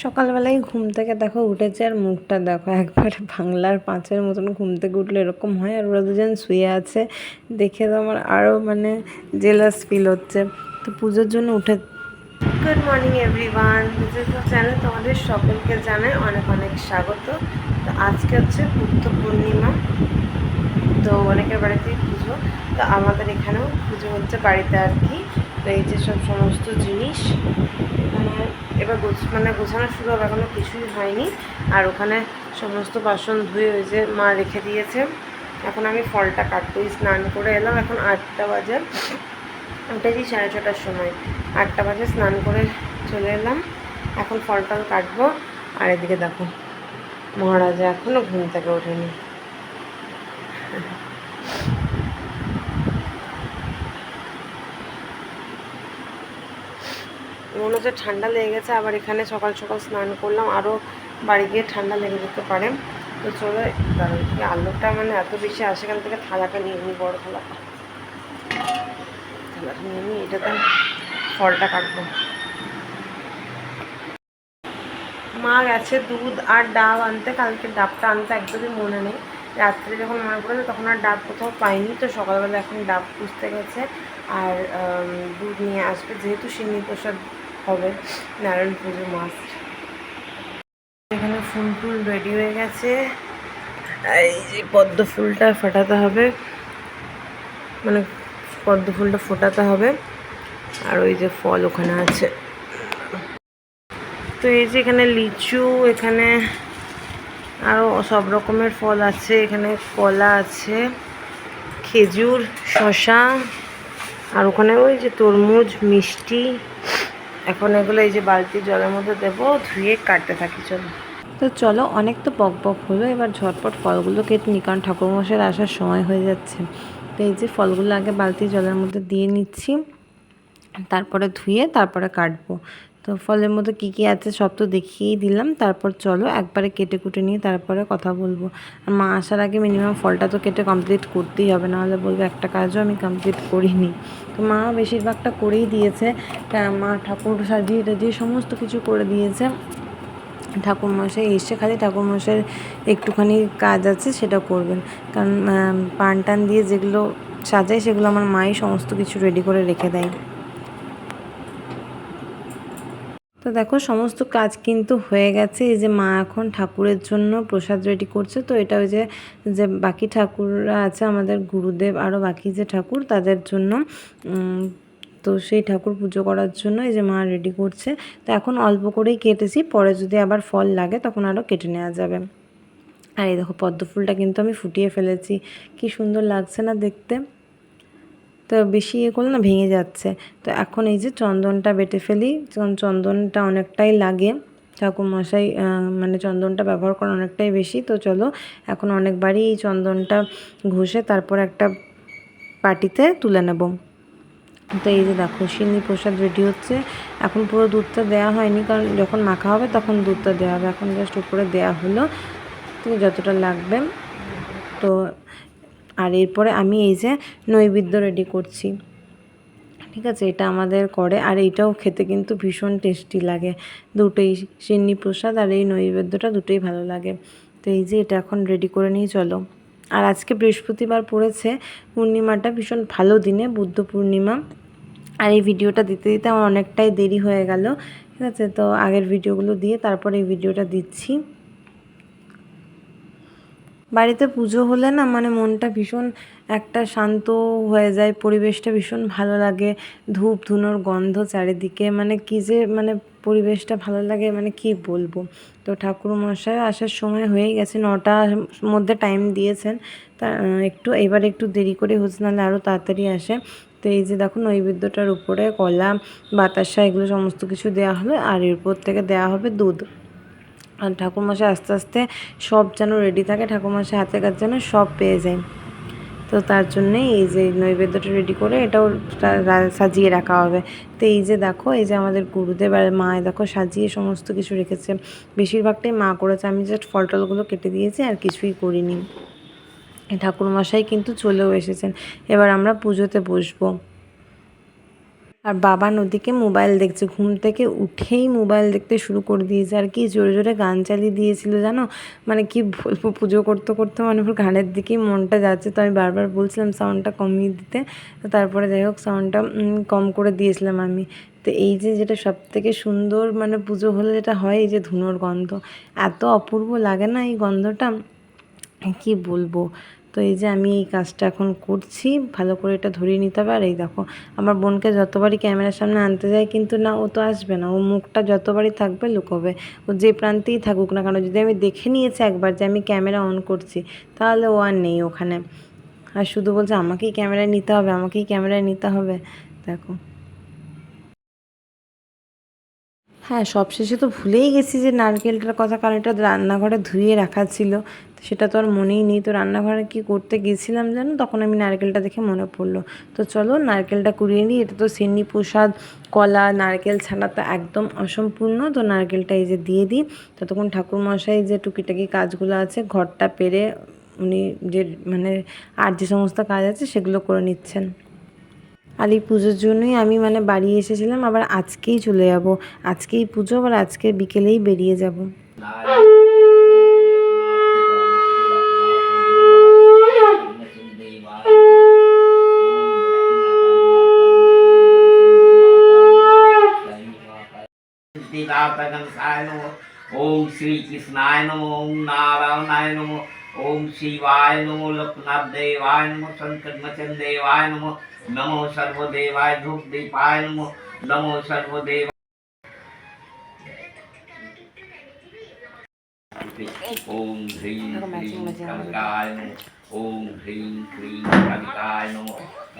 সকালবেলায় ঘুম থেকে দেখো উঠেছে আর মুখটা দেখো একবারে বাংলার পাঁচের মতন ঘুম থেকে উঠলে এরকম হয়। আর ওরা দুজন শুয়ে আছে দেখে তো আমার আরও মানে জেলাস ফিল হচ্ছে। তো পুজোর জন্য উঠে good morning everyone, business channel তোমাদের সকলকে জানাই অনেক অনেক স্বাগত। তো আজকে হচ্ছে বুদ্ধ পূর্ণিমা, তো অনেকের বাড়িতেই পুজো, তো আমাদের এখানেও পুজো হচ্ছে বাড়িতে আর কি। তো এই যে সব সমস্ত জিনিস এখানে এবার গোছানো শুরু হবে, এখনও কিছুই হয়নি। আর ওখানে সমস্ত বাসন ধুয়ে ওই যে মা রেখে দিয়েছে। এখন আমি ফলটা কাটতে স্নান করে এলাম, এখন 8টা বাজে, উঠেছি 6:30টার সময়, 8টা বাজে স্নান করে চলে এলাম। এখন ফলটা কাটবো। আর এদিকে দেখো মহারাজা এখনও ঘুম থেকে ওঠেনি। মনে হচ্ছে ঠান্ডা লেগে গেছে, আবার এখানে সকাল সকাল স্নান করলাম, আরও বাড়ি গিয়ে ঠান্ডা লেগে যেতে পারে। তো চলো দাঁড়ান, থেকে আলোটা মানে এত বেশি আসে, এখান থেকে থালাটা নিয়ে নিই, বড় থালাটা নিয়ে নিই, এটাতে ফলটা কাটবো। মা গেছে দুধ আর ডাব আনতে, কালকে ডাবটা আনতে একদমই মনে নেই, রাত্রে যখন মনে পড়েছে তখন আর ডাব কোথাও পাইনি। তো সকালবেলা এখন ডাব খুঁজতে গেছে আর দুধ নিয়ে আসবে, যেহেতু সিন্নি প্রসাদ হবে, নারায়ণ পুজো মাস্ট। এখানে ফুল টুল রেডি হয়ে গেছে, আর এই যে পদ্ম ফুলটা ফোটাতে হবে, মানে পদ্ম ফুলটা ফোটাতে হবে। আর ওই যে ফল ওখানে আছে, তো এই যে এখানে লিচু, এখানে আরও সব রকমের ফল আছে, এখানে কলা আছে, খেজুর, শসা, আর ওখানে ওই যে তরমুজ, মিষ্টি। এখন এগুলো এই যে বালতি জলের মধ্যে দেবো, ধুয়ে কাটতে থাকি। চলো তো চলো, অনেক তো বক বক হলো, এবার ঝটপট ফলগুলো কেটে নিই, কারণ ঠাকুরমশাইয়ের আসার সময় হয়ে যাচ্ছে। তো এই যে ফলগুলো আগে বালতি জলের মধ্যে দিয়ে নিচ্ছি, তারপরে ধুয়ে তারপরে কাটবো। তো ফলের মধ্যে কী কী আছে সব তো দেখিয়েই দিলাম, তারপর চলো একবারে কেটে কুটে নিয়ে তারপরে কথা বলবো। আর মা আসার আগে মিনিমাম ফলটা তো কেটে কমপ্লিট করতেই হবে, নাহলে বলবো একটা কাজও আমি কমপ্লিট করিনি। তো মা বেশিরভাগটা করেই দিয়েছে, মা ঠাকুর সাজিয়ে টাজিয়ে সমস্ত কিছু করে দিয়েছে। ঠাকুরমশাই এসে খালি ঠাকুরমশাইয়ের একটুখানি কাজ আছে, সেটা করবেন, কারণ পান টান দিয়ে যেগুলো সাজায় সেগুলো আমার মাই সমস্ত কিছু রেডি করে রেখে দেয়। তো দেখো সমস্ত কাজ কিন্তু হয়ে গেছে। এই যে মা এখন ঠাকুরের জন্য প্রসাদ রেডি করছে। তো এটা ওই যে যে বাকি ঠাকুররা আছে আমাদের গুরুদেব, আরও বাকি যে ঠাকুর তাদের জন্য, তো সেই ঠাকুর পুজো করার জন্য এই যে মা রেডি করছে। তো এখন অল্প করেই কেটেছি, পরে যদি আবার ফল লাগে তখন আরও কেটে নেওয়া যাবে। আর এই দেখো পদ্ম ফুলটা কিন্তু আমি ফুটিয়ে ফেলেছি, কি সুন্দর লাগছে না দেখতে। তো বেশি করলে না ভেঙে যাচ্ছে। তো এখন এই যে চন্দনটা বেটে ফেলি, চন্দনটা অনেকটাই লাগে, ঠাকুরমশাই মানে চন্দনটা ব্যবহার করা অনেকটাই বেশি। তো চলো এখন অনেকবারই এই চন্দনটা ঘষে তারপর একটা বাটিতে তুলে নেব। তো এই যে দেখো সিন্নি প্রসাদ রেডি হচ্ছে। এখন পুরো দুধটা দেওয়া হয়নি, কারণ যখন মাখা হবে তখন দুধটা দেওয়া হবে, এখন জাস্ট উপরে দেওয়া হলো, তো যতটা লাগবে। তো আর এরপরে আমি এই যে নৈবেদ্য রেডি করছি, ঠিক আছে, এটা আমাদের করে, আর এইটাও খেতে কিন্তু ভীষণ টেস্টি লাগে। দুটোই, সিন্নি প্রসাদ আর এই নৈবেদ্যটা দুটোই ভালো লাগে। তো এই যে এটা এখন রেডি করে নিয়ে চলো। আর আজকে বৃহস্পতিবার পড়েছে, পূর্ণিমাটা ভীষণ ভালো দিনে, বুদ্ধ পূর্ণিমা। আর এই ভিডিওটা দিতে দিতে আমার অনেকটাই দেরি হয়ে গেল, ঠিক আছে। তো আগের ভিডিওগুলো দিয়ে তারপর এই ভিডিওটা দিচ্ছি। বাড়িতে পুজো হলে না মানে মনটা ভীষণ একটা শান্ত হয়ে যায়, পরিবেশটা ভীষণ ভালো লাগে, ধূপ ধুনোর গন্ধ চারিদিকে, মানে কী যে মানে পরিবেশটা ভালো লাগে, মানে কি বলবো। তো ঠাকুরমশাই আসার সময় হয়ে গেছে, 9টার মধ্যে টাইম দিয়েছেন, তা এবার একটু দেরি করে হচ্ছে, নাহলে আরও তাড়াতাড়ি আসে। তো এই যে দেখো নৈবেদ্যটার উপরে কলা, বাতাসা এগুলো সমস্ত কিছু দেওয়া হলো, আর এরপর থেকে দেওয়া হবে দুধ। আর ঠাকুরমশাই আস্তে আস্তে সব যেন রেডি থাকে, ঠাকুরমশাই হাতের কাছে যেন সব পেয়ে যায়। তো তার জন্যেই এই যে নৈবেদ্যটা রেডি করে এটাও সাজিয়ে রাখা হবে। তো এই যে দেখো এই যে আমাদের গুরুদেব আর মা দেখো সাজিয়ে সমস্ত কিছু রেখেছে, বেশিরভাগটাই মা করেছে, আমি জাস্ট ফল টলগুলো কেটে দিয়েছি আর কিছুই করিনি। ঠাকুরমশাই কিন্তু চলেও এসেছেন, এবার আমরা পুজোতে বসবো। আর বাবা ওদিকে মোবাইল দেখছে, ঘুম থেকে উঠেই মোবাইল দেখতে শুরু করে দিয়েছে, আর কি জোরে জোরে গান চালিয়ে দিয়েছিল জানো, মানে কি বলবো, পুজো করতে করতে মানে ওর গানের দিকেই মনটা যাচ্ছে। তো আমি বারবার বলছিলাম সাউন্ডটা কমিয়ে দিতে, তো তারপরে যাই হোক সাউন্ডটা কম করে দিয়েছিলাম আমি। তো এই যে যেটা সবথেকে সুন্দর মানে পুজো হলে যেটা হয়, এই যে ধুনোর গন্ধ, এত অপূর্ব লাগে না এই গন্ধটা, কি বলবো। তো এই যে আমি এই কাজটা এখন করছি, ভালো করে এটা ধরিয়ে নিতে হবে। আর এই দেখো আমার বোনকে যতবারই ক্যামেরার সামনে আনতে যায়, কিন্তু না, ও তো আসবে না, ও মুখটা যতবারই থাকবে লুকোবে, ও যে প্রান্তেই থাকুক না কেন। যদি আমি দেখে নিয়েছি একবার যে আমি ক্যামেরা অন করছি, তাহলে ও আর নেই ওখানে, আর শুধু বলছে আমাকেই ক্যামেরায় নিতে হবে, আমাকেই ক্যামেরায় নিতে হবে। দেখো, হ্যাঁ, সবশেষে তো ভুলেই গেছি যে নারকেলটার কথা, কারণ এটা রান্নাঘরে ধুয়ে রাখা ছিল, তো সেটা তো আর মনেই নেই। তো রান্নাঘরে কি করতে গেছিলাম জানো, তখন আমি নারকেলটা দেখে মনে পড়লো। তো চলো নারকেলটা কুড়িয়ে নিই, এটা তো সিন্নি প্রসাদ, কলা নারকেল ছাড়া তো একদম অসম্পূর্ণ। তো নারকেলটা এই যে দিয়ে দিই, ততক্ষণ ঠাকুরমশাই যে টুকিটাকি কাজগুলো আছে, ঘরটা পেরে উনি যে মানে আর যে সমস্ত কাজ আছে সেগুলো করে নিচ্ছেন। আর এই পুজোর জন্যই আমি মানে বাড়ি এসেছিলাম, আবার আজকেই চলে যাব, আজকেই পুজো, আবার আজকে বিকেলেই বেরিয়ে যাব। ओम श्री कृष्णाय नमो, ओम नारायणाय नमो, ओम शिवाय नमो, लोकनाथ देवाय नमो, संकट मोचन देवाय नमो, नमो सर्वदेवाय धूप दीपाय नमो, नमो सर्वदेव। ओम ह्रीं क्लीं कालिकाय नमो, ओम ह्रीं क्लीं कालिकाय नमो,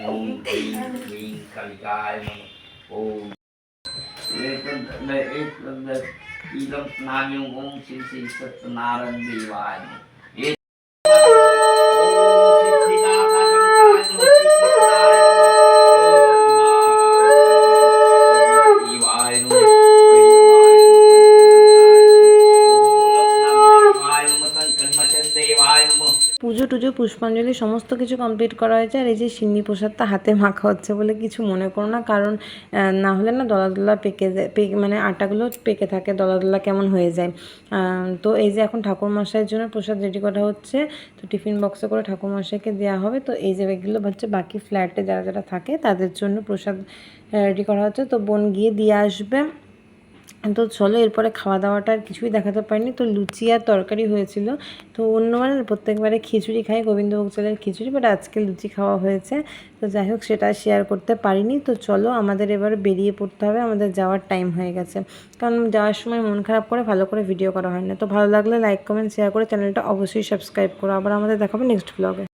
ओम ह्रीं क्लीं कालिकाय नमो, ओम इदं स्नानं ओम श्री श्री सत्यनारायण देवाय नमः। পুজো টুজো পুষ্পাঞ্জলি সমস্ত কিছু কমপ্লিট করা হয়েছে। আর এই যে সিন্নি প্রসাদটা হাতে মাখা হচ্ছে বলে কিছু মনে করো না, কারণ না হলে না দলা দলা পেকে যায়, মানে আটাগুলো পেকে থাকে, দলা দলা কেমন হয়ে যায়। তো এই যে এখন ঠাকুরমশাইয়ের জন্য প্রসাদ রেডি করা হচ্ছে, তো টিফিন বক্সে করে ঠাকুরমশাইকে দেওয়া হবে। তো এই যে এগুলো হচ্ছে বাকি ফ্ল্যাটে যারা যারা থাকে তাদের জন্য প্রসাদ রেডি করা হচ্ছে, তো বোন গিয়ে দিয়ে আসবে। তো চলো এরপরে খাওয়া দাওয়াটা আর কিছুই দেখাতে পারিনি। তো লুচি আর তরকারি হয়েছিল, তো অন্যবার প্রত্যেকবারে খিচুড়ি খাই, গোবিন্দভোগ চালের খিচুড়ি, বাট আজকে লুচি খাওয়া হয়েছে। তো যাই হোক সেটা শেয়ার করতে পারিনি। তো চলো আমাদের এবার বেরিয়ে পড়তে হবে, আমাদের যাওয়ার টাইম হয়ে গেছে, কারণ যাওয়ার সময় মন খারাপ করে ভালো করে ভিডিও করা হয় না। তো ভালো লাগলে লাইক কমেন্ট শেয়ার করে চ্যানেলটা অবশ্যই সাবস্ক্রাইব করো। আবার আমাদের দেখাবো নেক্সট ব্লগে।